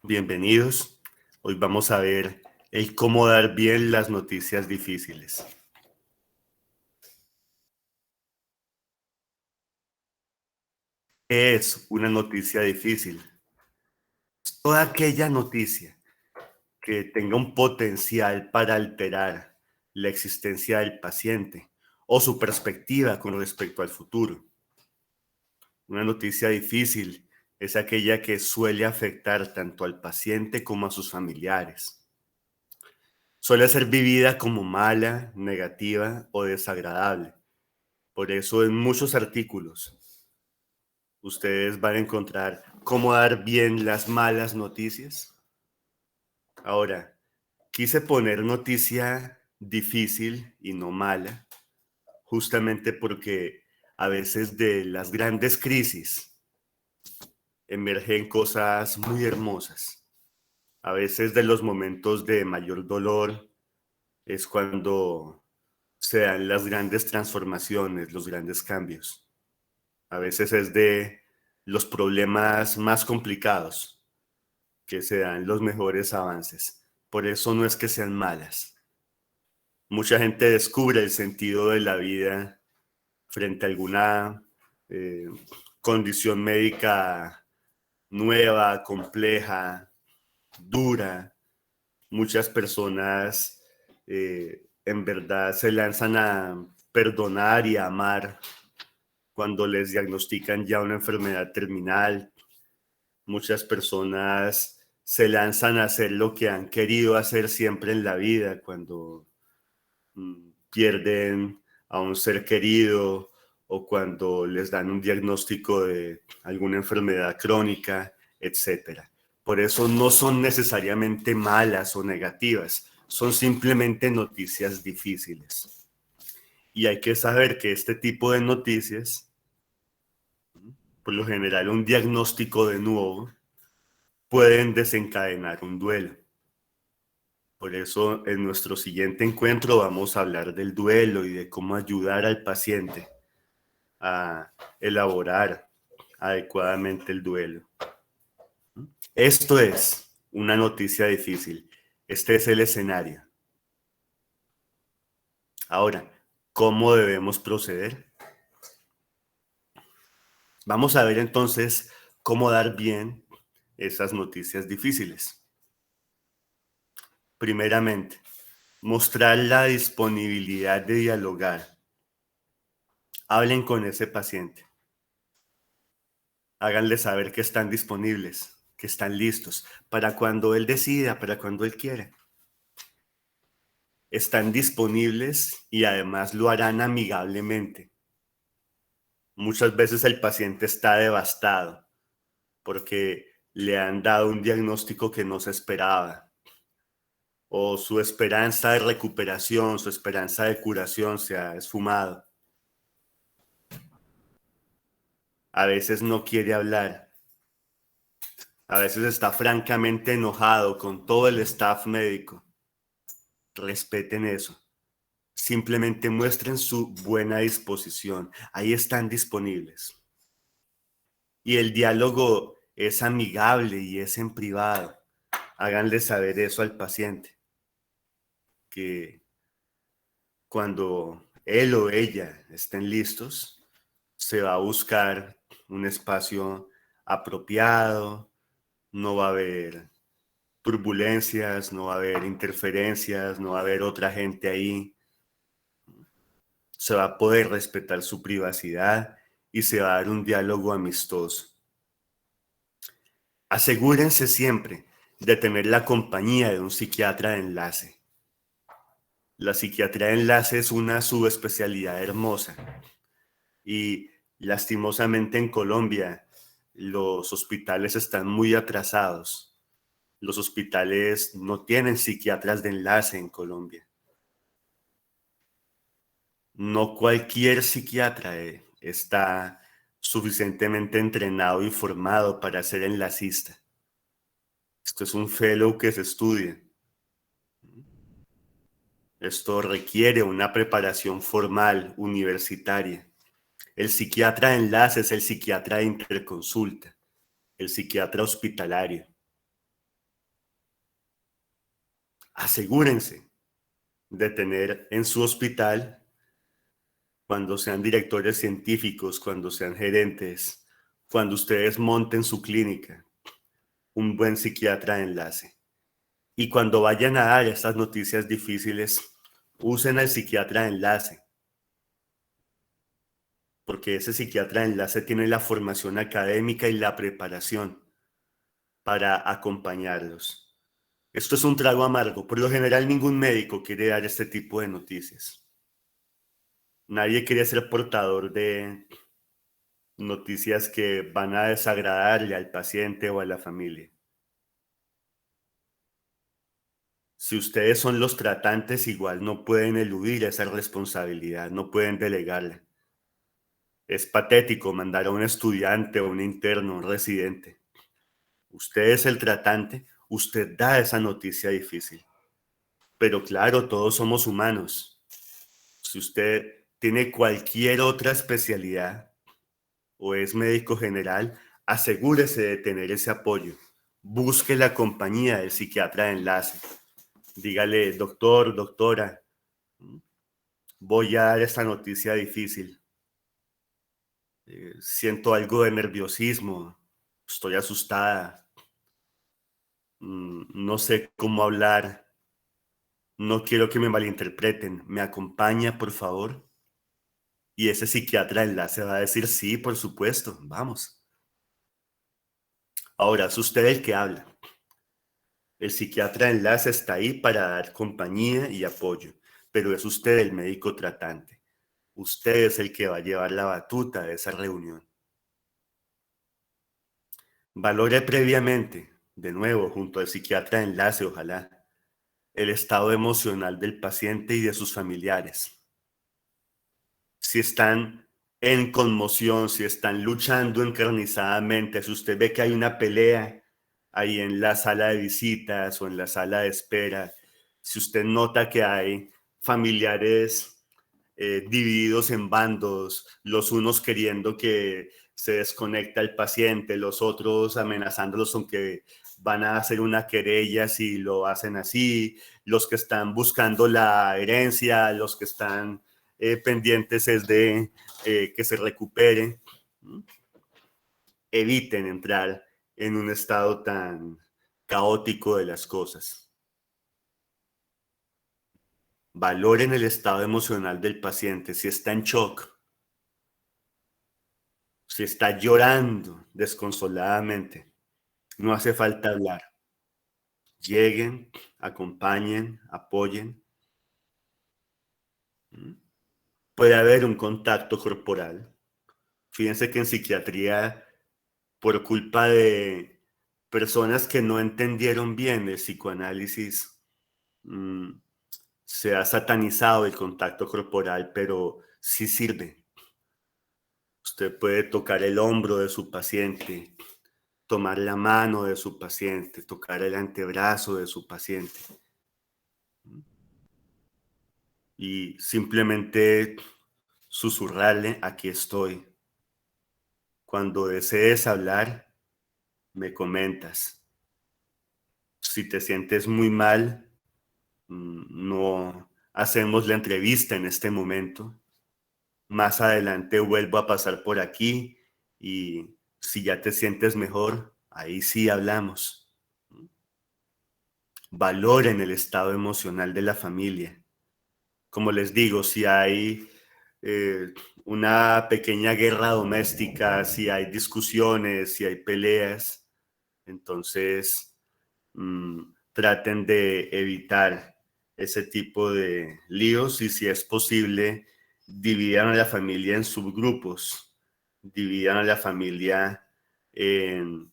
Bienvenidos. Hoy vamos a ver el cómo dar bien las noticias difíciles. ¿Qué es una noticia difícil? Toda aquella noticia que tenga un potencial para alterar la existencia del paciente o su perspectiva con respecto al futuro. Una noticia difícil es aquella que suele afectar tanto al paciente como a sus familiares. Suele ser vivida como mala, negativa o desagradable. Por eso en muchos artículos ustedes van a encontrar cómo dar bien las malas noticias. Ahora, quise poner noticia difícil y no mala, justamente porque a veces de las grandes crisis emergen cosas muy hermosas. A veces de los momentos de mayor dolor es cuando se dan las grandes transformaciones, los grandes cambios. A veces es de los problemas más complicados que se dan los mejores avances. Por eso no es que sean malas. Mucha gente descubre el sentido de la vida frente a alguna eh, condición médica nueva, compleja, dura. Muchas personas en verdad se lanzan a perdonar y a amar cuando les diagnostican ya una enfermedad terminal. Muchas personas se lanzan a hacer lo que han querido hacer siempre en la vida cuando pierden a un ser querido o cuando les dan un diagnóstico de alguna enfermedad crónica, etcétera. Por eso no son necesariamente malas o negativas, son simplemente noticias difíciles. Y hay que saber que este tipo de noticias, por lo general un diagnóstico de nuevo, pueden desencadenar un duelo. Por eso en nuestro siguiente encuentro vamos a hablar del duelo y de cómo ayudar al paciente a elaborar adecuadamente el duelo. Esto es una noticia difícil. Este es el escenario. Ahora, ¿cómo debemos proceder? Vamos a ver entonces cómo dar bien esas noticias difíciles. Primeramente, mostrar la disponibilidad de dialogar. Hablen con ese paciente. Háganle saber que están disponibles, que están listos, para cuando él decida, para cuando él quiera. Están disponibles y además lo harán amigablemente. Muchas veces el paciente está devastado porque le han dado un diagnóstico que no se esperaba, o su esperanza de recuperación, su esperanza de curación se ha esfumado. A veces no quiere hablar, a veces está francamente enojado con todo el staff médico. Respeten eso. Simplemente muestren su buena disposición. Ahí están disponibles. Y el diálogo es amigable y es en privado. Háganle saber eso al paciente, que cuando él o ella estén listos, se va a buscar un espacio apropiado, no va a haber turbulencias, no va a haber interferencias, no va a haber otra gente ahí. Se va a poder respetar su privacidad y se va a dar un diálogo amistoso. Asegúrense siempre de tener la compañía de un psiquiatra de enlace. La psiquiatría de enlace es una subespecialidad hermosa y lastimosamente en Colombia los hospitales están muy atrasados. Los hospitales no tienen psiquiatras de enlace en Colombia. No cualquier psiquiatra está suficientemente entrenado y formado para ser enlacista. Esto es un fellow que se estudia. Esto requiere una preparación formal, universitaria. El psiquiatra de enlace es el psiquiatra de interconsulta, el psiquiatra hospitalario. Asegúrense de tener en su hospital, cuando sean directores científicos, cuando sean gerentes, cuando ustedes monten su clínica, un buen psiquiatra de enlace. Y cuando vayan a dar estas noticias difíciles, usen al psiquiatra de enlace, porque ese psiquiatra de enlace tiene la formación académica y la preparación para acompañarlos. Esto es un trago amargo. Por lo general, ningún médico quiere dar este tipo de noticias. Nadie quiere ser portador de noticias que van a desagradarle al paciente o a la familia. Si ustedes son los tratantes, igual no pueden eludir esa responsabilidad, no pueden delegarla. Es patético mandar a un estudiante o un interno, un residente. Usted es el tratante, usted da esa noticia difícil. Pero claro, todos somos humanos. Si usted tiene cualquier otra especialidad o es médico general, asegúrese de tener ese apoyo. Busque la compañía del psiquiatra de enlace. Dígale, doctor, doctora, voy a dar esta noticia difícil. Siento algo de nerviosismo, estoy asustada, no sé cómo hablar, no quiero que me malinterpreten, ¿me acompaña, por favor? Y ese psiquiatra de enlace va a decir, sí, por supuesto, vamos. Ahora, es usted el que habla. El psiquiatra de enlace está ahí para dar compañía y apoyo, pero es usted el médico tratante. Usted es el que va a llevar la batuta de esa reunión. Valore previamente, de nuevo, junto al psiquiatra de enlace, ojalá, el estado emocional del paciente y de sus familiares. Si están en conmoción, si están luchando encarnizadamente, si usted ve que hay una pelea ahí en la sala de visitas o en la sala de espera, si usted nota que hay familiares divididos en bandos, los unos queriendo que se desconecte al paciente, los otros amenazándolos con que van a hacer una querella si lo hacen así, los que están buscando la herencia, los que están pendientes es de que se recupere. Eviten entrar en un estado tan caótico de las cosas. Valoren el estado emocional del paciente. Si está en shock, si está llorando desconsoladamente, no hace falta hablar. Lleguen, acompañen, apoyen. Puede haber un contacto corporal. Fíjense que en psiquiatría, por culpa de personas que no entendieron bien el psicoanálisis, se ha satanizado el contacto corporal, pero sí sirve. Usted puede tocar el hombro de su paciente, tomar la mano de su paciente, tocar el antebrazo de su paciente y simplemente susurrarle, aquí estoy. Cuando desees hablar, me comentas. Si te sientes muy mal, no hacemos la entrevista en este momento. Más adelante vuelvo a pasar por aquí y si ya te sientes mejor, ahí sí hablamos. Valoren el estado emocional de la familia. Como les digo, si hay eh, una pequeña guerra doméstica, si hay discusiones, si hay peleas, entonces traten de evitar ese tipo de líos y si es posible, dividan a la familia en subgrupos, dividan a la familia en,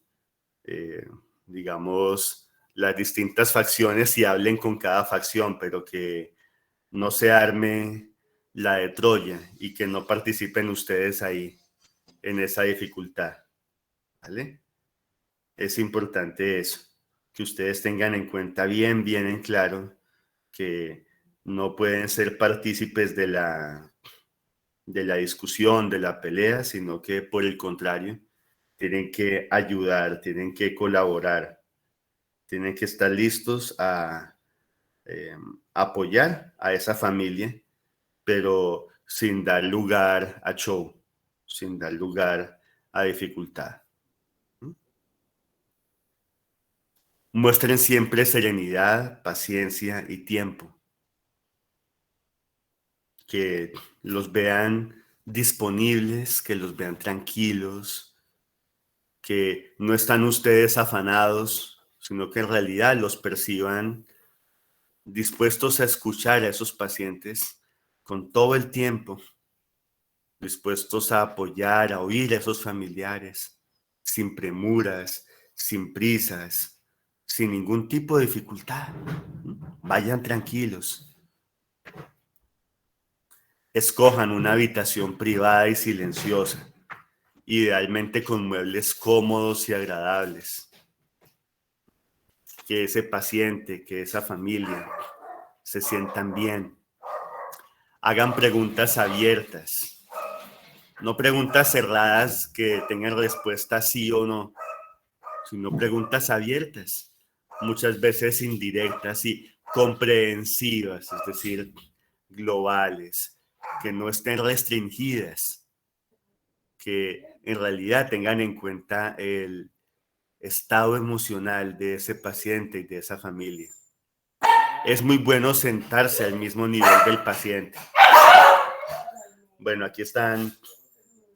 eh, digamos, las distintas facciones y hablen con cada facción, pero que no se arme la de Troya y que no participen ustedes ahí en esa dificultad, ¿vale? Es importante eso, que ustedes tengan en cuenta bien, bien en claro que no pueden ser partícipes de la discusión, de la pelea, sino que por el contrario, tienen que ayudar, tienen que colaborar, tienen que estar listos a eh, apoyar a esa familia, pero sin dar lugar a show, sin dar lugar a dificultad. Muestren siempre serenidad, paciencia y tiempo. Que los vean disponibles, que los vean tranquilos, que no están ustedes afanados, sino que en realidad los perciban dispuestos a escuchar a esos pacientes con todo el tiempo, dispuestos a apoyar, a oír a esos familiares, sin premuras, sin prisas, sin ningún tipo de dificultad. Vayan tranquilos. Escojan una habitación privada y silenciosa, idealmente con muebles cómodos y agradables. Que ese paciente, que esa familia se sientan bien. Hagan preguntas abiertas, no preguntas cerradas que tengan respuesta sí o no, sino preguntas abiertas, muchas veces indirectas y comprehensivas, es decir, globales, que no estén restringidas, que en realidad tengan en cuenta el estado emocional de ese paciente y de esa familia. Es muy bueno sentarse al mismo nivel del paciente. Bueno, aquí están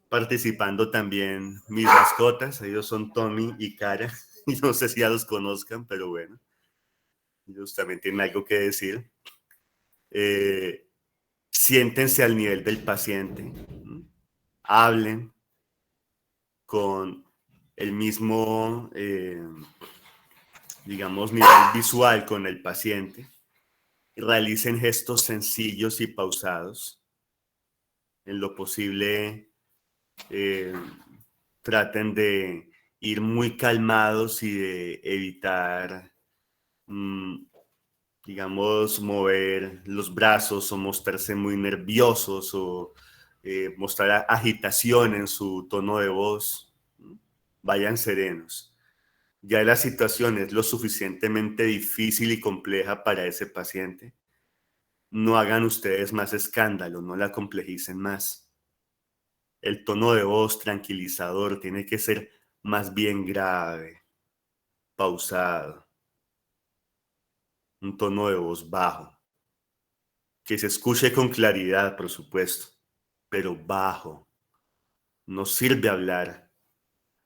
participando también mis mascotas. Ellos son Tommy y Cara. No sé si ya los conozcan, pero bueno, ellos también tienen algo que decir. Eh, Siéntense al nivel del paciente. Hablen con el mismo, digamos, nivel visual con el paciente. Realicen gestos sencillos y pausados. En lo posible, eh, traten de ir muy calmados y de evitar, digamos, mover los brazos o mostrarse muy nerviosos o mostrar agitación en su tono de voz. Vayan serenos. Ya la situación es lo suficientemente difícil y compleja para ese paciente. No hagan ustedes más escándalo, no la complejicen más. El tono de voz tranquilizador tiene que ser más bien grave, pausado, un tono de voz bajo, que se escuche con claridad, por supuesto, pero bajo. No sirve hablar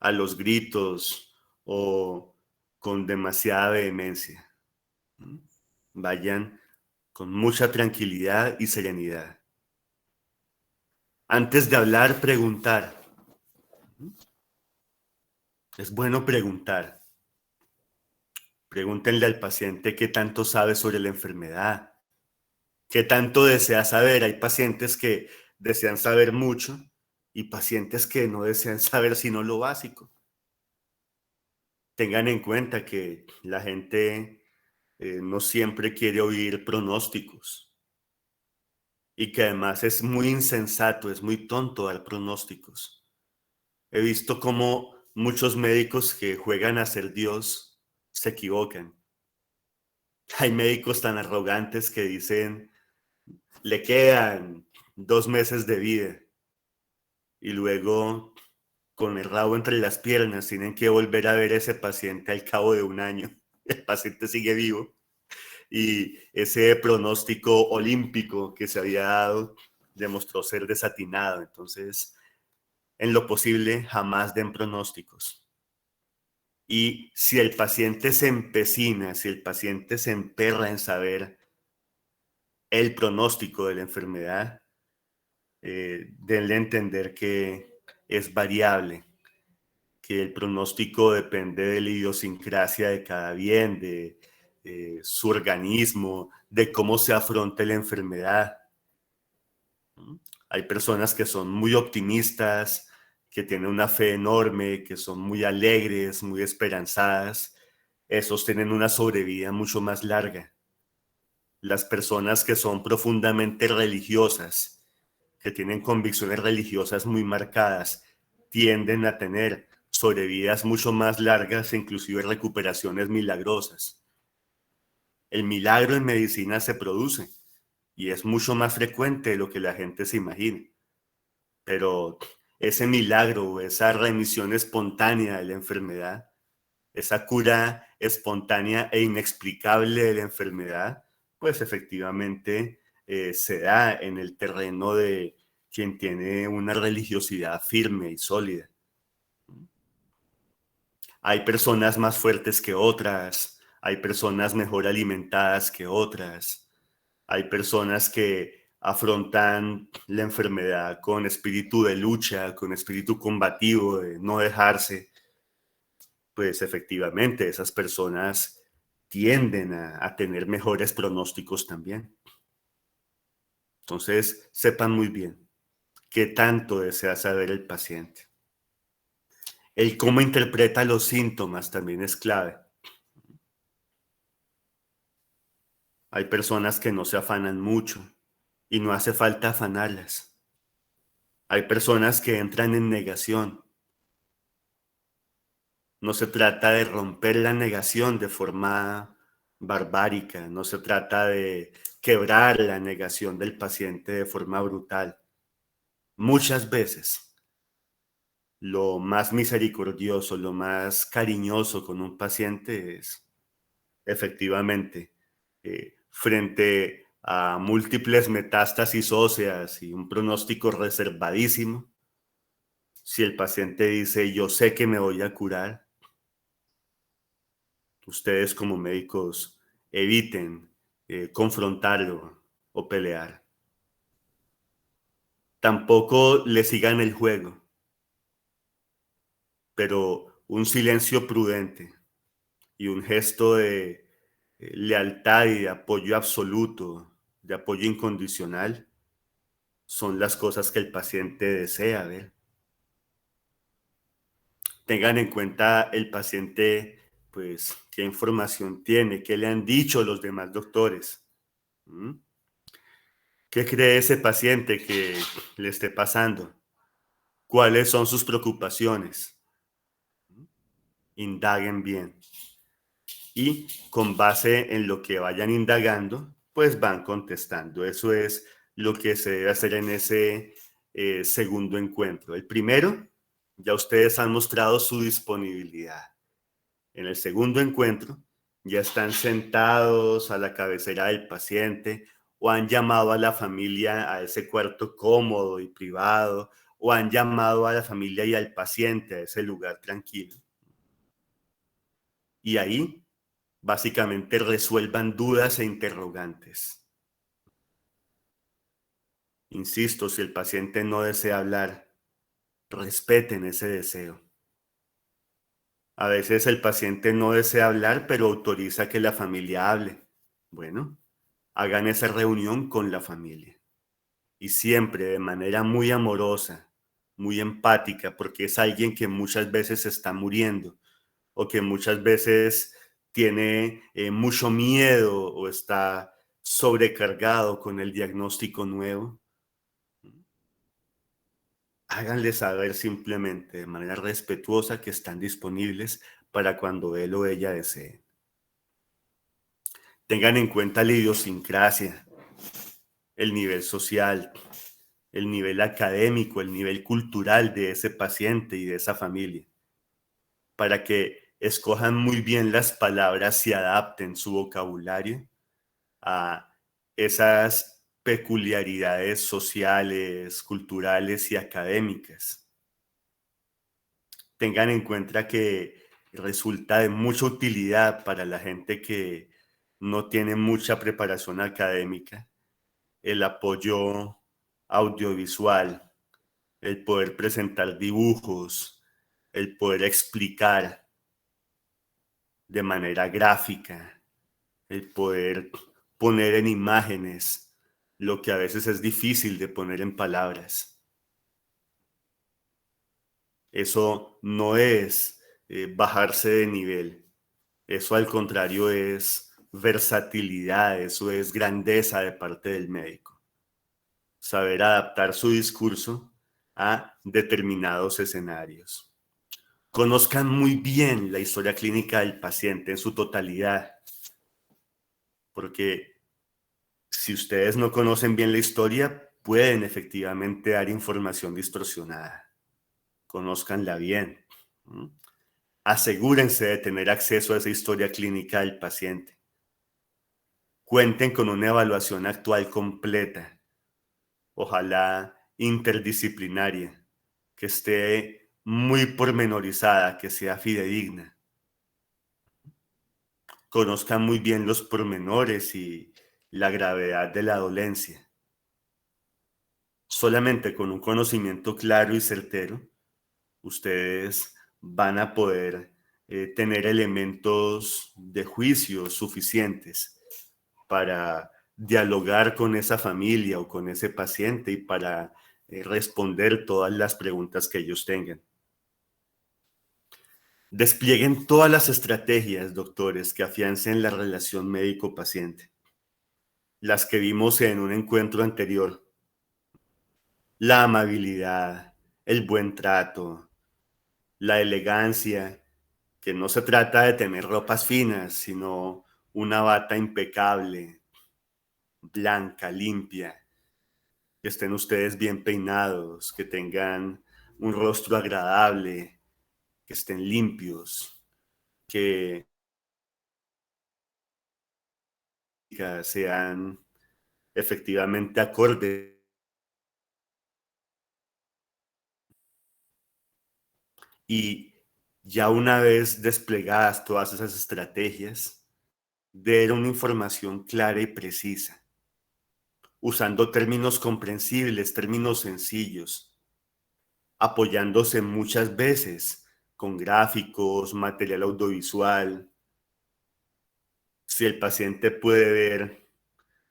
a los gritos o con demasiada vehemencia. Vayan con mucha tranquilidad y serenidad. Antes de hablar, preguntar. Es bueno preguntar. Pregúntenle al paciente qué tanto sabe sobre la enfermedad, qué tanto desea saber. Hay pacientes que desean saber mucho y pacientes que no desean saber sino lo básico. Tengan en cuenta que la gente no siempre quiere oír pronósticos y que además es muy insensato, es muy tonto dar pronósticos. He visto cómo muchos médicos que juegan a ser Dios se equivocan. Hay médicos tan arrogantes que dicen, le quedan 2 meses de vida y luego con el rabo entre las piernas tienen que volver a ver a ese paciente al cabo de un año. El paciente sigue vivo y ese pronóstico olímpico que se había dado demostró ser desatinado. Entonces, en lo posible, jamás den pronósticos. Y si el paciente se empecina, si el paciente se emperra en saber el pronóstico de la enfermedad, denle a entender que es variable, que el pronóstico depende de la idiosincrasia de cada bien, de su organismo, de cómo se afronte la enfermedad. Hay personas que son muy optimistas, que tienen una fe enorme, que son muy alegres, muy esperanzadas. Esos tienen una sobrevida mucho más larga. Las personas que son profundamente religiosas, que tienen convicciones religiosas muy marcadas, tienden a tener sobrevidas mucho más largas e inclusive recuperaciones milagrosas. El milagro en medicina se produce y es mucho más frecuente de lo que la gente se imagina. Pero ese milagro, esa remisión espontánea de la enfermedad, esa cura espontánea e inexplicable de la enfermedad, pues efectivamente se da en el terreno de quien tiene una religiosidad firme y sólida. Hay personas más fuertes que otras, hay personas mejor alimentadas que otras, hay personas que afrontan la enfermedad con espíritu de lucha, con espíritu combativo, de no dejarse. Pues efectivamente esas personas tienden a tener mejores pronósticos también. Entonces, sepan muy bien qué tanto desea saber el paciente. El cómo interpreta los síntomas también es clave. Hay personas que no se afanan mucho y no hace falta afanarlas. Hay personas que entran en negación. No se trata de romper la negación de forma barbárica, no se trata de quebrar la negación del paciente de forma brutal. Muchas veces, lo más misericordioso, lo más cariñoso con un paciente es, efectivamente, frente a múltiples metástasis óseas y un pronóstico reservadísimo, si el paciente dice, yo sé que me voy a curar, ustedes como médicos eviten confrontarlo o pelear. Tampoco le sigan el juego, pero un silencio prudente y un gesto de lealtad y de apoyo absoluto, de apoyo incondicional, son las cosas que el paciente desea ver. Tengan en cuenta el paciente, pues, qué información tiene, qué le han dicho los demás doctores. ¿Mm? ¿Qué cree ese paciente que le esté pasando? ¿Cuáles son sus preocupaciones? Indaguen bien. Y con base en lo que vayan indagando, pues van contestando. Eso es lo que se debe hacer en ese segundo encuentro. El primero, ya ustedes han mostrado su disponibilidad. En el segundo encuentro, ya están sentados a la cabecera del paciente o han llamado a la familia a ese cuarto cómodo y privado o han llamado a la familia y al paciente a ese lugar tranquilo. Y ahí, básicamente, resuelvan dudas e interrogantes. Insisto, si el paciente no desea hablar, respeten ese deseo. A veces el paciente no desea hablar, pero autoriza que la familia hable. Bueno, hagan esa reunión con la familia y siempre de manera muy amorosa, muy empática, porque es alguien que muchas veces está muriendo o que muchas veces tiene mucho miedo o está sobrecargado con el diagnóstico nuevo. Háganle saber simplemente de manera respetuosa que están disponibles para cuando él o ella desee. Tengan en cuenta la idiosincrasia, el nivel social, el nivel académico, el nivel cultural de ese paciente y de esa familia, para que escojan muy bien las palabras y adapten su vocabulario a esas peculiaridades sociales, culturales y académicas. Tengan en cuenta que resulta de mucha utilidad para la gente que no tiene mucha preparación académica el apoyo audiovisual, el poder presentar dibujos, el poder explicar de manera gráfica, el poder poner en imágenes lo que a veces es difícil de poner en palabras. Eso no es bajarse de nivel, eso al contrario es versatilidad, eso es grandeza de parte del médico. Saber adaptar su discurso a determinados escenarios. Conozcan muy bien la historia clínica del paciente en su totalidad. porque si ustedes no conocen bien la historia, pueden efectivamente dar información distorsionada. Conózcanla bien. ¿Mm? Asegúrense de tener acceso a esa historia clínica del paciente. Cuenten con una evaluación actual completa, ojalá interdisciplinaria, que esté muy pormenorizada, que sea fidedigna. Conozcan muy bien los pormenores y la gravedad de la dolencia. Solamente con un conocimiento claro y certero, ustedes van a poder tener elementos de juicio suficientes para dialogar con esa familia o con ese paciente y para responder todas las preguntas que ellos tengan. Desplieguen todas las estrategias, doctores, que afiancen la relación médico-paciente, las que vimos en un encuentro anterior. La amabilidad, el buen trato, la elegancia, que no se trata de tener ropas finas, sino una bata impecable, blanca, limpia, que estén ustedes bien peinados, que tengan un rostro agradable, que estén limpios, que sean efectivamente acordes. Y ya una vez desplegadas todas esas estrategias, dar una información clara y precisa, usando términos comprensibles, términos sencillos, apoyándose muchas veces con gráficos, material audiovisual. Si el paciente puede ver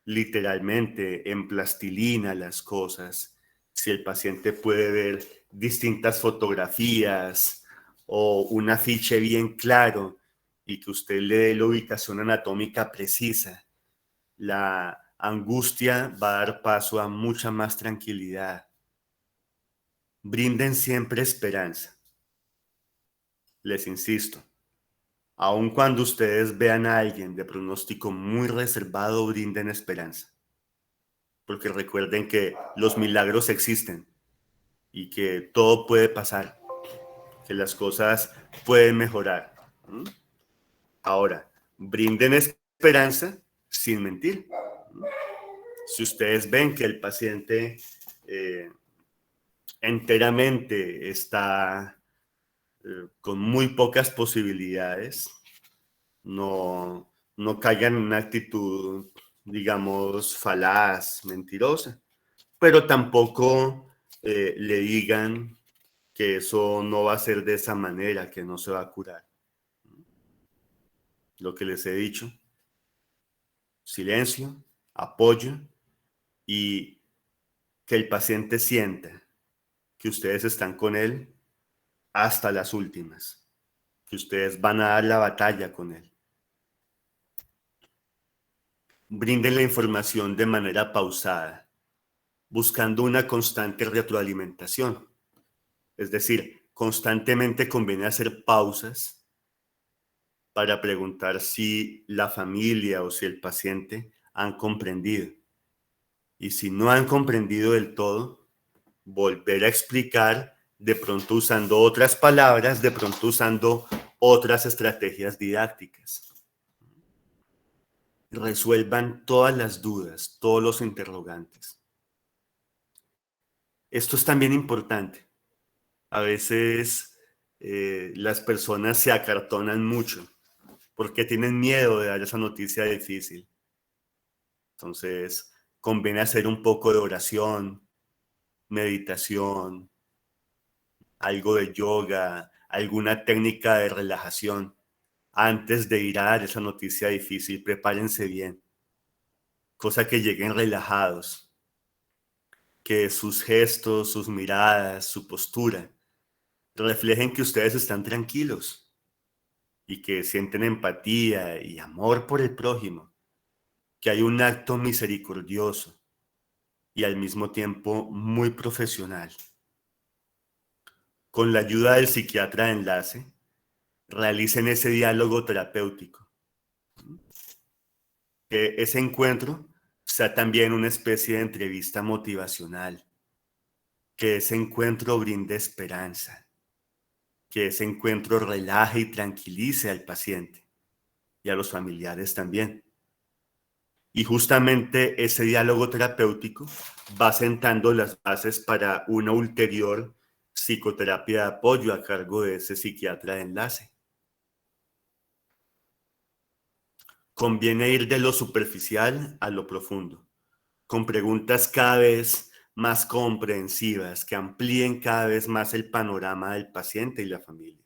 literalmente en plastilina las cosas, si el paciente puede ver distintas fotografías o un afiche bien claro y que usted le dé la ubicación anatómica precisa, la angustia va a dar paso a mucha más tranquilidad. Brinden siempre esperanza. Les insisto, aun cuando ustedes vean a alguien de pronóstico muy reservado, brinden esperanza. Porque recuerden que los milagros existen y que todo puede pasar, que las cosas pueden mejorar. ¿Mm? Ahora, brinden esperanza sin mentir. ¿Mm? Si ustedes ven que el paciente enteramente está con muy pocas posibilidades, no caigan en una actitud, digamos, falaz, mentirosa, pero tampoco le digan que eso no va a ser de esa manera, que no se va a curar. Lo que les he dicho, silencio, apoyo y que el paciente sienta que ustedes están con él hasta las últimas, que ustedes van a dar la batalla con él. Brinden la información de manera pausada, buscando una constante retroalimentación. Es decir, constantemente conviene hacer pausas para preguntar si la familia o si el paciente han comprendido. Y si no han comprendido del todo, volver a explicar, de pronto usando otras palabras, de pronto usando otras estrategias didácticas. Resuelvan todas las dudas, todos los interrogantes. Esto es también importante. A veces las personas se acartonan mucho porque tienen miedo de dar esa noticia difícil. Entonces, conviene hacer un poco de oración, meditación, algo de yoga, alguna técnica de relajación. Antes de ir a dar esa noticia difícil, prepárense bien. Cosa que lleguen relajados, que sus gestos, sus miradas, su postura reflejen que ustedes están tranquilos y que sienten empatía y amor por el prójimo, que hay un acto misericordioso y al mismo tiempo muy profesional. Con la ayuda del psiquiatra de enlace, realicen ese diálogo terapéutico. Que ese encuentro sea también una especie de entrevista motivacional, que ese encuentro brinde esperanza, que ese encuentro relaje y tranquilice al paciente y a los familiares también. Y justamente ese diálogo terapéutico va sentando las bases para una ulterior psicoterapia de apoyo a cargo de ese psiquiatra de enlace. Conviene ir de lo superficial a lo profundo, con preguntas cada vez más comprensivas que amplíen cada vez más el panorama del paciente y la familia.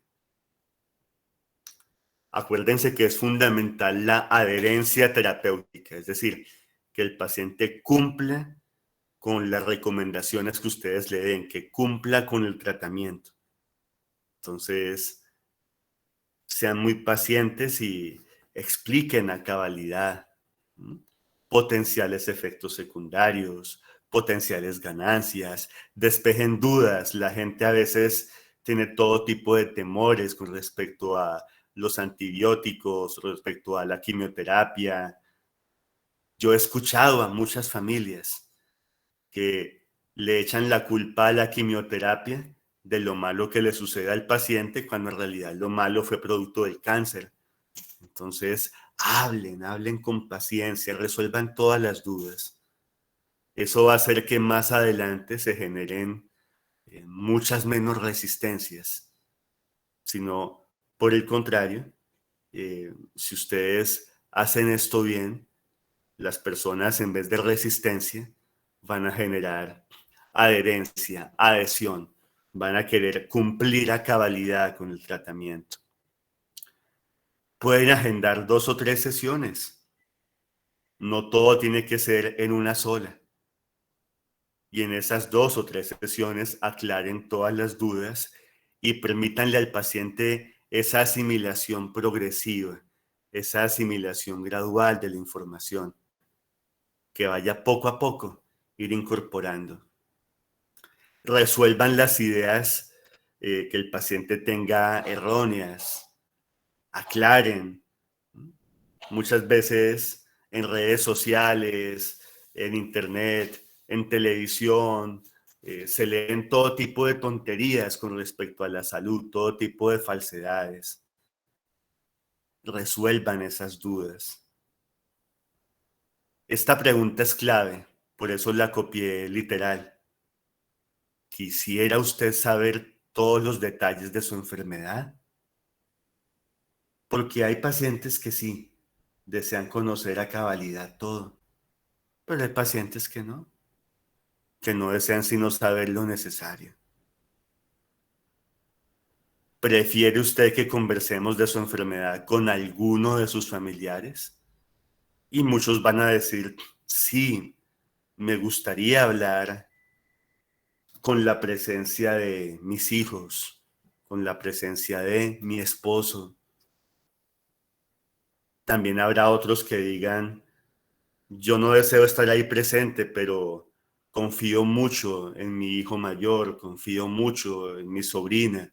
Acuérdense que es fundamental la adherencia terapéutica, es decir, que el paciente cumpla con las recomendaciones que ustedes le den, que cumpla con el tratamiento. Entonces, sean muy pacientes y expliquen a cabalidad, ¿m? Potenciales efectos secundarios, potenciales ganancias, despejen dudas. La gente a veces tiene todo tipo de temores con respecto a los antibióticos, respecto a la quimioterapia. Yo he escuchado a muchas familias que le echan la culpa a la quimioterapia de lo malo que le sucede al paciente, cuando en realidad lo malo fue producto del cáncer. Entonces, hablen con paciencia, resuelvan todas las dudas. Eso va a hacer que más adelante se generen muchas menos resistencias, sino por el contrario, si ustedes hacen esto bien, las personas en vez de resistencia van a generar adherencia, adhesión, van a querer cumplir a cabalidad con el tratamiento. Pueden agendar 2 o 3 sesiones, no todo tiene que ser en una sola. Y en esas 2 o 3 sesiones aclaren todas las dudas y permítanle al paciente esa asimilación progresiva, esa asimilación gradual de la información, que vaya poco a poco ir incorporando. Resuelvan las ideas que el paciente tenga erróneas, aclaren. Muchas veces en redes sociales, en internet, en televisión, se leen todo tipo de tonterías con respecto a la salud, todo tipo de falsedades. Resuelvan esas dudas. Esta pregunta es clave, por eso la copié literal. ¿Quisiera usted saber todos los detalles de su enfermedad? Porque hay pacientes que sí, desean conocer a cabalidad todo, pero hay pacientes que no desean sino saber lo necesario. ¿Prefiere usted que conversemos de su enfermedad con alguno de sus familiares? Y muchos van a decir, sí, me gustaría hablar con la presencia de mis hijos, con la presencia de mi esposo. También habrá otros que digan, yo no deseo estar ahí presente, pero confío mucho en mi hijo mayor, confío mucho en mi sobrina.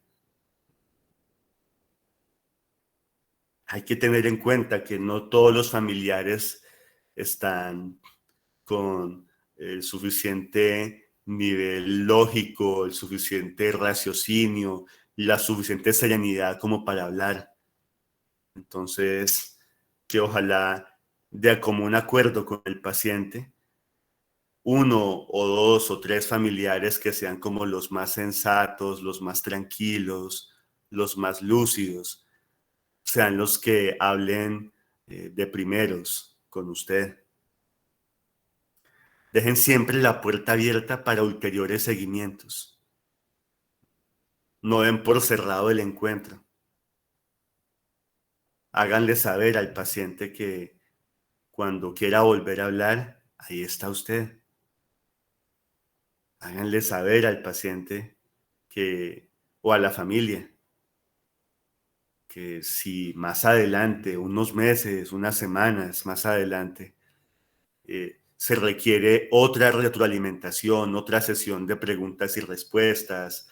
Hay que tener en cuenta que no todos los familiares están con el suficiente nivel lógico, el suficiente raciocinio, la suficiente serenidad como para hablar. Entonces, que ojalá de común acuerdo con el paciente, 1 o 2 o 3 familiares que sean como los más sensatos, los más tranquilos, los más lúcidos, sean los que hablen de primeros con usted. Dejen siempre la puerta abierta para ulteriores seguimientos. No den por cerrado el encuentro. Háganle saber al paciente que cuando quiera volver a hablar, ahí está usted. Háganle saber al paciente que, o a la familia, que si más adelante, unos meses, unas semanas más adelante, se requiere otra retroalimentación, otra sesión de preguntas y respuestas,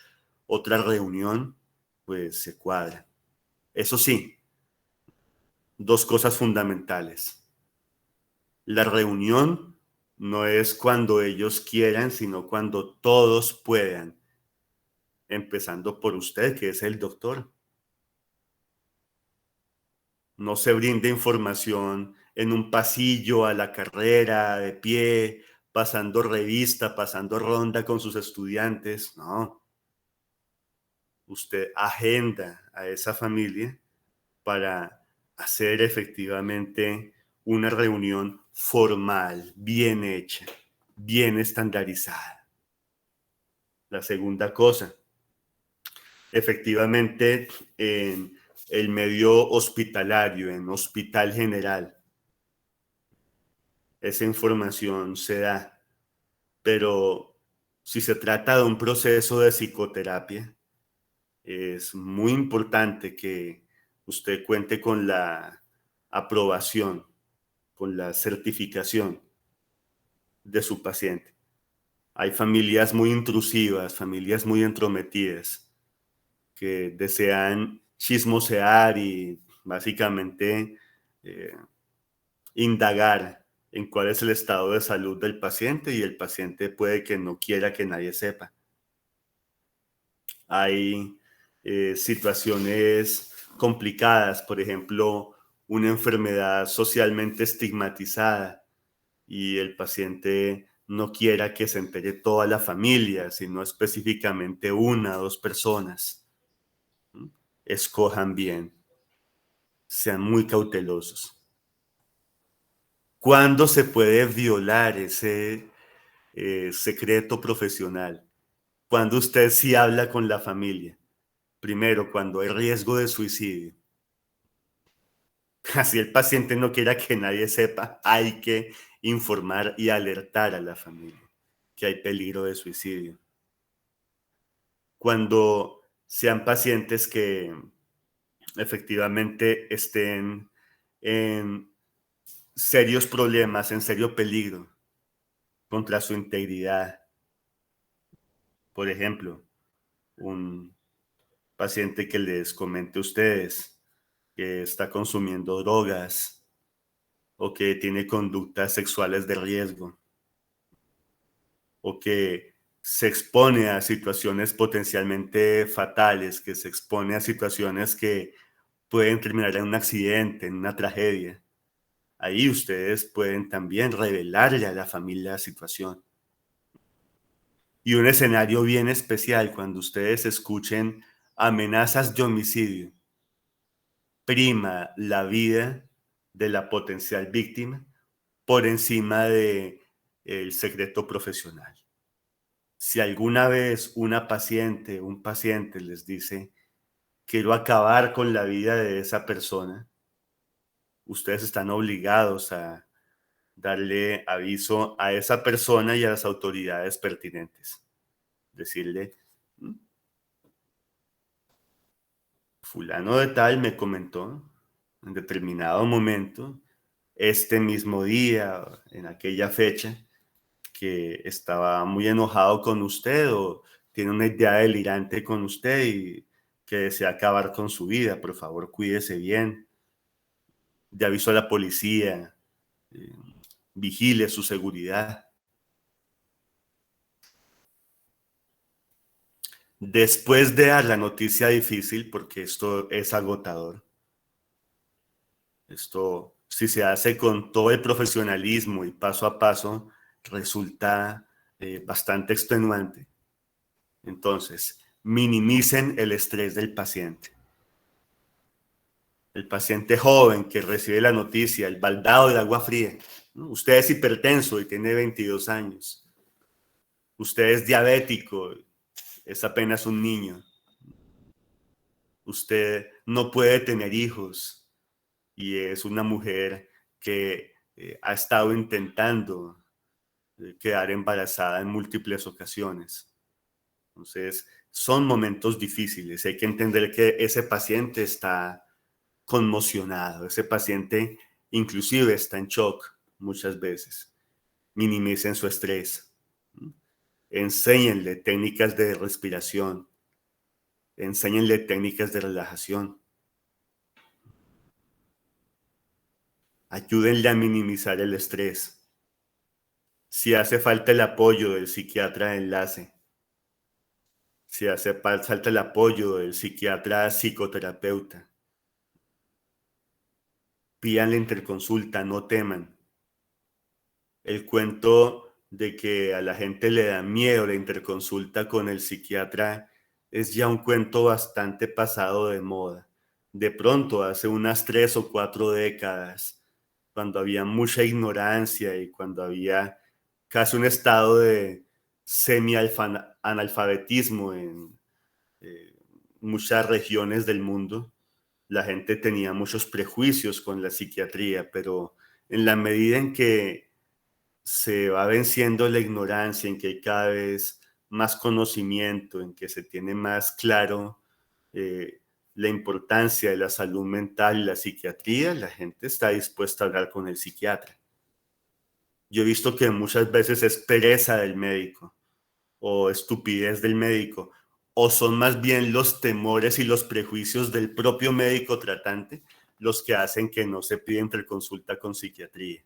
otra reunión, pues se cuadra. Eso sí, 2 cosas fundamentales. La reunión no es cuando ellos quieran, sino cuando todos puedan, empezando por usted, que es el doctor. No se brinde información en un pasillo a la carrera, de pie, pasando revista, pasando ronda con sus estudiantes. No, usted agenda a esa familia para hacer efectivamente una reunión formal, bien hecha, bien estandarizada. La segunda cosa, efectivamente, en el medio hospitalario, en hospital general, esa información se da, pero si se trata de un proceso de psicoterapia, es muy importante que usted cuente con la aprobación, con la certificación de su paciente. Hay familias muy intrusivas, familias muy entrometidas, que desean chismosear y básicamente eh, indagar en cuál es el estado de salud del paciente y el paciente puede que no quiera que nadie sepa. Hay situaciones complicadas, por ejemplo, una enfermedad socialmente estigmatizada y el paciente no quiera que se entere toda la familia, sino específicamente una o dos personas. ¿Mm? Escojan bien, sean muy cautelosos. ¿Cuándo se puede violar ese secreto profesional? Cuando usted sí habla con la familia. Primero, cuando hay riesgo de suicidio. Así el paciente no quiera que nadie sepa, hay que informar y alertar a la familia que hay peligro de suicidio. Cuando sean pacientes que efectivamente estén en serios problemas, en serio peligro contra su integridad. Por ejemplo, un paciente que les comente a ustedes que está consumiendo drogas o que tiene conductas sexuales de riesgo o que se expone a situaciones potencialmente fatales, que se expone a situaciones que pueden terminar en un accidente, en una tragedia. Ahí ustedes pueden también revelarle a la familia la situación. Y un escenario bien especial cuando ustedes escuchen amenazas de homicidio. Prima la vida de la potencial víctima por encima de el secreto profesional. Si alguna vez una paciente, un paciente les dice, quiero acabar con la vida de esa persona, ustedes están obligados a darle aviso a esa persona y a las autoridades pertinentes. Decirle, "Mm, fulano de tal me comentó en determinado momento, este mismo día, en aquella fecha, que estaba muy enojado con usted o tiene una idea delirante con usted y que desea acabar con su vida. Por favor, cuídese bien. Ya avisó a la policía. eh, Vigile su seguridad. Después de dar la noticia difícil, porque esto es agotador, esto, si se hace con todo el profesionalismo y paso a paso, resulta bastante extenuante. Entonces, minimicen el estrés del paciente. El paciente joven que recibe la noticia, el baldado de agua fría. ¿No? Usted es hipertenso y tiene 22 años. Usted es diabético, es apenas un niño. Usted no puede tener hijos y es una mujer que ha estado intentando quedar embarazada en múltiples ocasiones. Entonces, son momentos difíciles. Hay que entender que ese paciente está conmocionado, ese paciente inclusive está en shock muchas veces. Minimicen su estrés. Enséñenle técnicas de respiración. Enséñenle técnicas de relajación. Ayúdenle a minimizar el estrés. Si hace falta el apoyo del psiquiatra de enlace, si hace falta el apoyo del psiquiatra psicoterapeuta, pidan la interconsulta, no teman. El cuento de que a la gente le da miedo la interconsulta con el psiquiatra es ya un cuento bastante pasado de moda. De pronto, hace unas 3 o 4 décadas, cuando había mucha ignorancia y cuando había casi un estado de semi-analfabetismo en eh, muchas regiones del mundo, la gente tenía muchos prejuicios con la psiquiatría, pero en la medida en que se va venciendo la ignorancia, en que hay cada vez más conocimiento, en que se tiene más claro la importancia de la salud mental y la psiquiatría, la gente está dispuesta a hablar con el psiquiatra. Yo he visto que muchas veces es pereza del médico o estupidez del médico, o son más bien los temores y los prejuicios del propio médico tratante los que hacen que no se pida interconsulta con psiquiatría.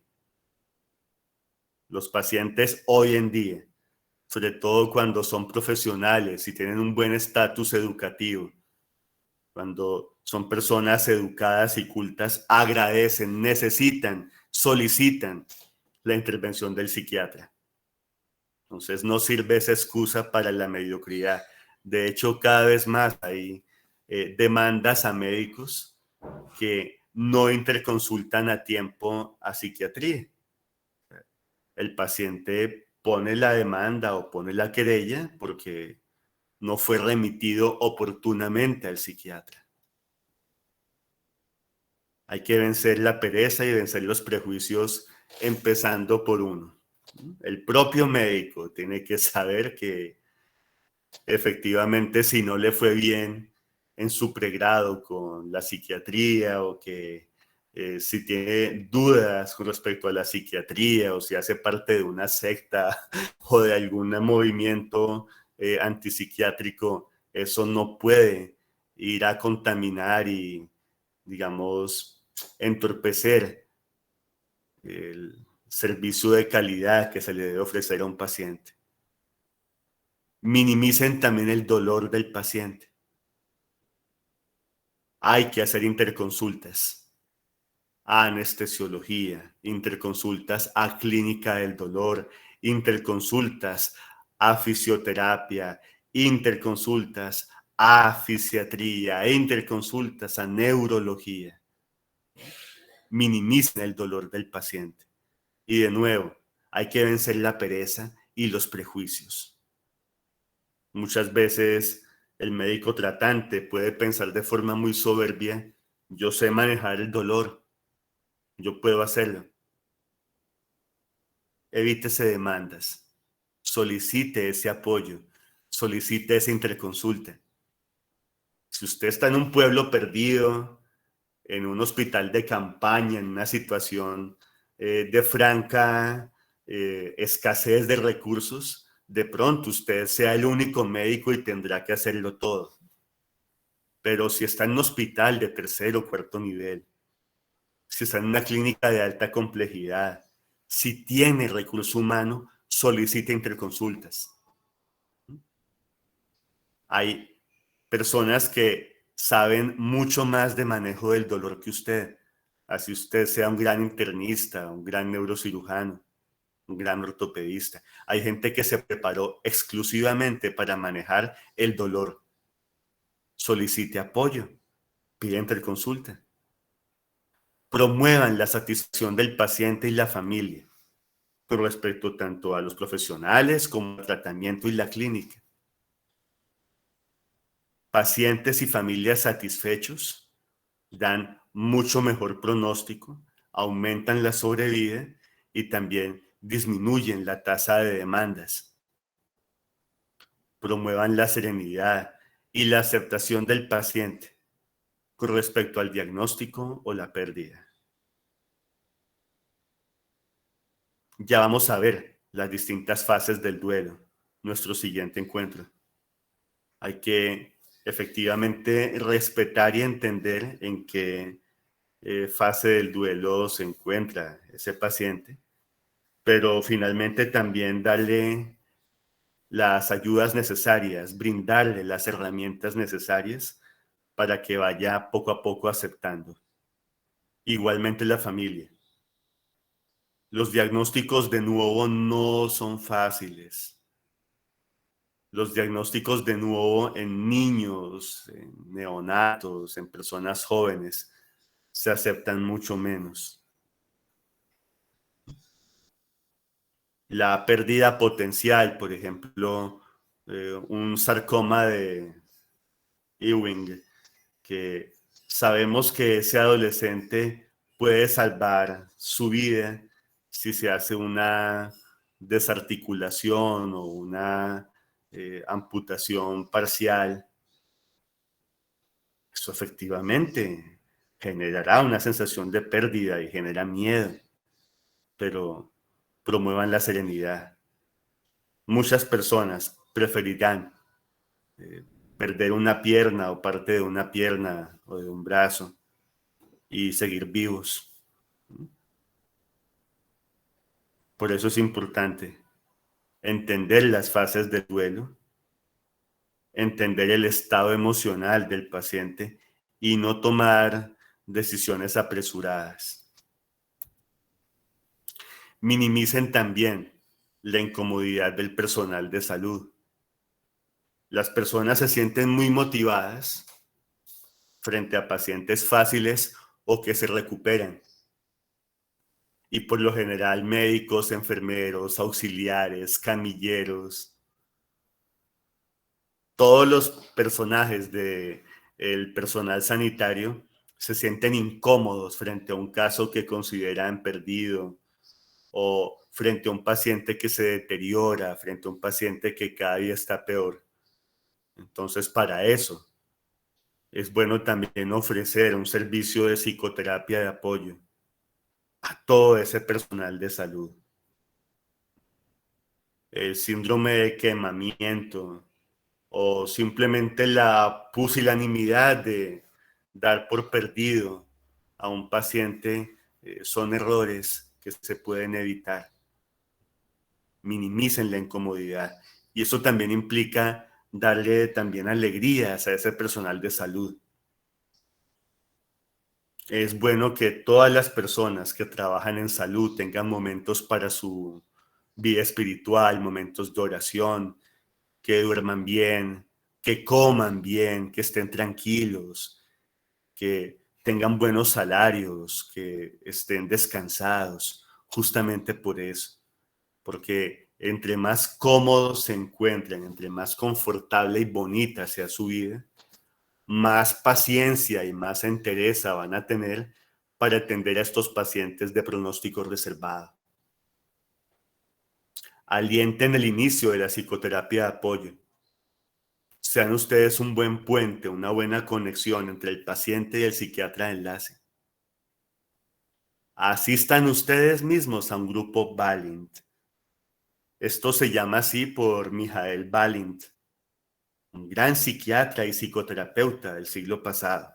Los pacientes hoy en día, sobre todo cuando son profesionales y tienen un buen estatus educativo, cuando son personas educadas y cultas, agradecen, necesitan, solicitan la intervención del psiquiatra. Entonces no sirve esa excusa para la mediocridad. De hecho, cada vez más hay demandas a médicos que no interconsultan a tiempo a psiquiatría. El paciente pone la demanda o pone la querella porque no fue remitido oportunamente al psiquiatra. Hay que vencer la pereza y vencer los prejuicios empezando por uno. El propio médico tiene que saber que efectivamente si no le fue bien en su pregrado con la psiquiatría o que si tiene dudas con respecto a la psiquiatría o si hace parte de una secta o de algún movimiento antipsiquiátrico, eso no puede ir a contaminar y, digamos, entorpecer el servicio de calidad que se le debe ofrecer a un paciente. Minimicen también el dolor del paciente. Hay que hacer interconsultas a anestesiología, interconsultas a clínica del dolor, interconsultas a fisioterapia, interconsultas a fisiatría, interconsultas a neurología. Minimicen el dolor del paciente. Y de nuevo, hay que vencer la pereza y los prejuicios. Muchas veces el médico tratante puede pensar de forma muy soberbia: yo sé manejar el dolor, yo puedo hacerlo. Evítese demandas, solicite ese apoyo, solicite esa interconsulta. Si usted está en un pueblo perdido, en un hospital de campaña, en una situación de franca escasez de recursos, de pronto usted sea el único médico y tendrá que hacerlo todo. Pero si está en un hospital de tercer o cuarto nivel, si está en una clínica de alta complejidad, si tiene recurso humano, solicite interconsultas. Hay personas que saben mucho más de manejo del dolor que usted. Así usted sea un gran internista, un gran neurocirujano, un gran ortopedista. Hay gente que se preparó exclusivamente para manejar el dolor. Solicite apoyo, pide interconsulta. Promuevan la satisfacción del paciente y la familia con respecto tanto a los profesionales como al tratamiento y la clínica. Pacientes y familias satisfechos dan mucho mejor pronóstico, aumentan la sobrevida y también disminuyen la tasa de demandas. Promuevan la serenidad y la aceptación del paciente con respecto al diagnóstico o la pérdida. Ya vamos a ver las distintas fases del duelo, nuestro siguiente encuentro. Hay que efectivamente respetar y entender en que fase del duelo se encuentra ese paciente, pero finalmente también darle las ayudas necesarias, brindarle las herramientas necesarias para que vaya poco a poco aceptando. Igualmente la familia. Los diagnósticos de nuevo no son fáciles. Los diagnósticos de nuevo en niños, en neonatos, en personas jóvenes, se aceptan mucho menos. La pérdida potencial, por ejemplo, un sarcoma de Ewing, que sabemos que ese adolescente puede salvar su vida si se hace una desarticulación o una amputación parcial. Eso efectivamente generará una sensación de pérdida y genera miedo, pero promuevan la serenidad. Muchas personas preferirán eh, perder una pierna o parte de una pierna o de un brazo y seguir vivos. Por eso es importante entender las fases del duelo, entender el estado emocional del paciente y no tomar decisiones apresuradas. Minimicen también la incomodidad del personal de salud. Las personas se sienten muy motivadas frente a pacientes fáciles o que se recuperan. Y por lo general médicos, enfermeros, auxiliares, camilleros, todos los personajes del personal sanitario se sienten incómodos frente a un caso que consideran perdido o frente a un paciente que se deteriora, frente a un paciente que cada día está peor. Entonces, para eso es bueno también ofrecer un servicio de psicoterapia de apoyo a todo ese personal de salud. El síndrome de quemamiento o simplemente la pusilanimidad de dar por perdido a un paciente son errores que se pueden evitar. Minimicen la incomodidad. Y eso también implica darle también alegrías a ese personal de salud. Es bueno que todas las personas que trabajan en salud tengan momentos para su vida espiritual, momentos de oración, que duerman bien, que coman bien, que estén tranquilos, que tengan buenos salarios, que estén descansados, justamente por eso. Porque entre más cómodos se encuentren, entre más confortable y bonita sea su vida, más paciencia y más entereza van a tener para atender a estos pacientes de pronóstico reservado. Alienten el inicio de la psicoterapia de apoyo. Sean ustedes un buen puente, una buena conexión entre el paciente y el psiquiatra de enlace. Asistan ustedes mismos a un grupo Balint. Esto se llama así por Mijael Balint, un gran psiquiatra y psicoterapeuta del siglo pasado.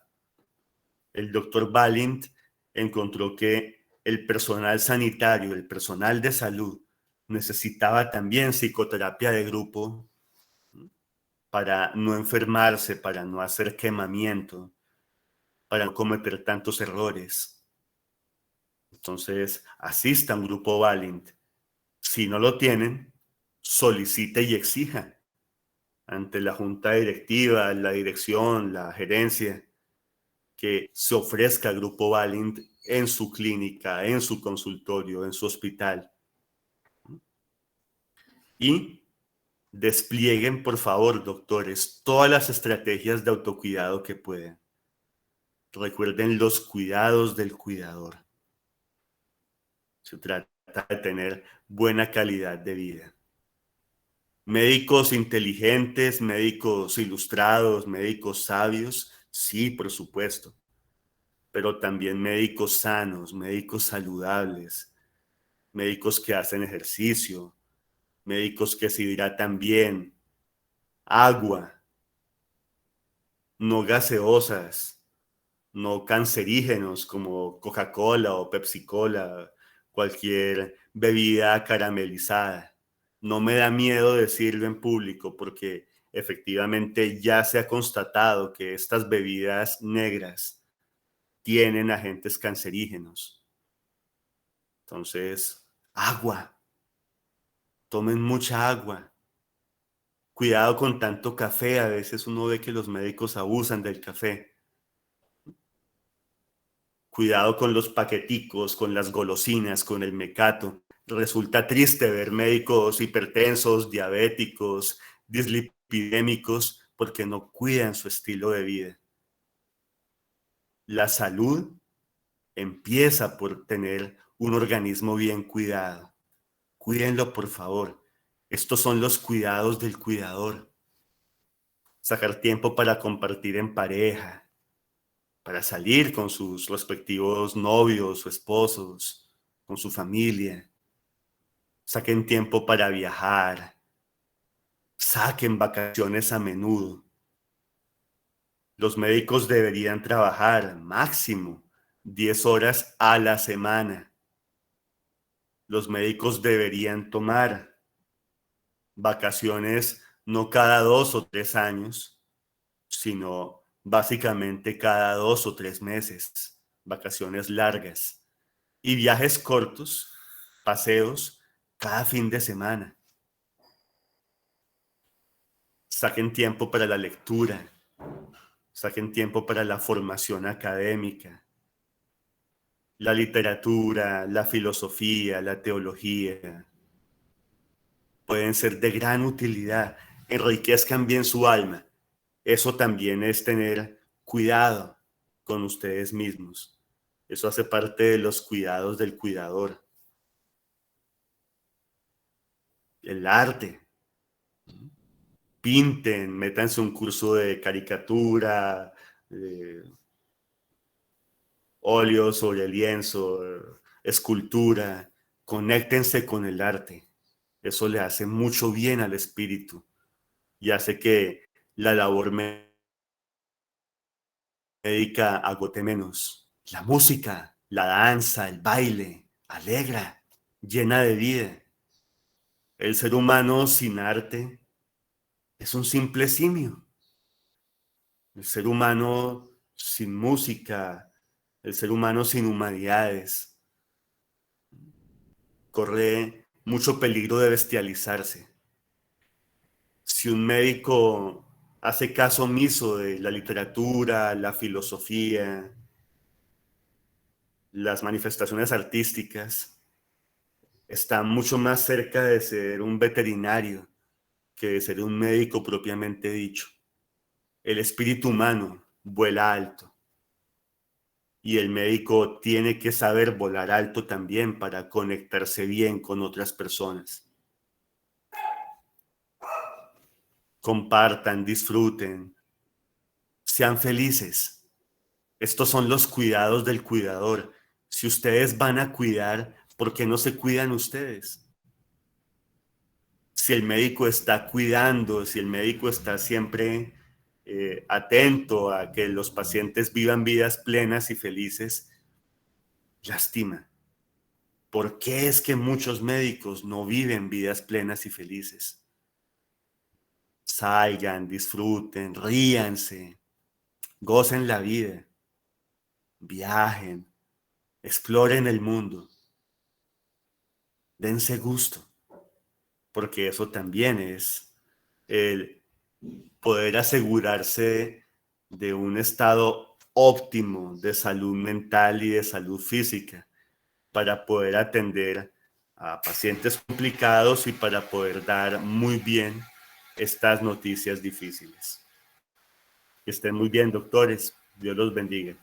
El doctor Balint encontró que el personal sanitario, el personal de salud, necesitaba también psicoterapia de grupo para no enfermarse, para no hacer quemamiento, para no cometer tantos errores. Entonces, asista a un grupo Balint. Si no lo tienen, solicite y exija ante la junta directiva, la dirección, la gerencia, que se ofrezca el grupo Balint en su clínica, en su consultorio, en su hospital. Y desplieguen, por favor, doctores, todas las estrategias de autocuidado que puedan. Recuerden los cuidados del cuidador. Se trata de tener buena calidad de vida. Médicos inteligentes, médicos ilustrados, médicos sabios, sí, por supuesto, pero también médicos sanos, médicos saludables, médicos que hacen ejercicio, médicos que se hidratan bien, agua, no gaseosas, no cancerígenos como Coca-Cola o Pepsi-Cola, cualquier bebida caramelizada. No me da miedo decirlo en público porque efectivamente ya se ha constatado que estas bebidas negras tienen agentes cancerígenos. Entonces, agua, tomen mucha agua. Cuidado con tanto café, a veces uno ve que los médicos abusan del café. Cuidado con los paqueticos, con las golosinas, con el mecato. Resulta triste ver médicos hipertensos, diabéticos, dislipidémicos, porque no cuidan su estilo de vida. La salud empieza por tener un organismo bien cuidado. Cuídenlo, por favor. Estos son los cuidados del cuidador. Sacar tiempo para compartir en pareja, para salir con sus respectivos novios o esposos, con su familia. Saquen tiempo para viajar. Saquen vacaciones a menudo. Los médicos deberían trabajar máximo 10 horas a la semana. Los médicos deberían tomar vacaciones no cada 2 o 3 años, sino básicamente cada 2 o 3 meses. Vacaciones largas. Y viajes cortos, paseos, cada fin de semana. Saquen tiempo para la lectura. Saquen tiempo para la formación académica. La literatura, la filosofía, la teología pueden ser de gran utilidad. Enriquezcan bien su alma. Eso también es tener cuidado con ustedes mismos. Eso hace parte de los cuidados del cuidador. El arte. Pinten, métanse un curso de caricatura, óleo sobre lienzo, escultura. Conéctense con el arte. Eso le hace mucho bien al espíritu y hace que la labor médica agote menos. La música, la danza, el baile, alegra, llena de vida. El ser humano sin arte es un simple simio. El ser humano sin música, el ser humano sin humanidades, corre mucho peligro de bestializarse. Si un médico hace caso omiso de la literatura, la filosofía, las manifestaciones artísticas, está mucho más cerca de ser un veterinario que de ser un médico propiamente dicho. El espíritu humano vuela alto y el médico tiene que saber volar alto también para conectarse bien con otras personas. Compartan, disfruten, sean felices. Estos son los cuidados del cuidador. Si ustedes van a cuidar, ¿por qué no se cuidan ustedes? Si el médico está cuidando, si el médico está siempre atento a que los pacientes vivan vidas plenas y felices, lástima. ¿Por qué es que muchos médicos no viven vidas plenas y felices? Salgan, disfruten, ríanse, gocen la vida, viajen, exploren el mundo, dense gusto, porque eso también es el poder asegurarse de un estado óptimo de salud mental y de salud física para poder atender a pacientes complicados y para poder dar muy bien estas noticias difíciles. Que estén muy bien, doctores. Dios los bendiga.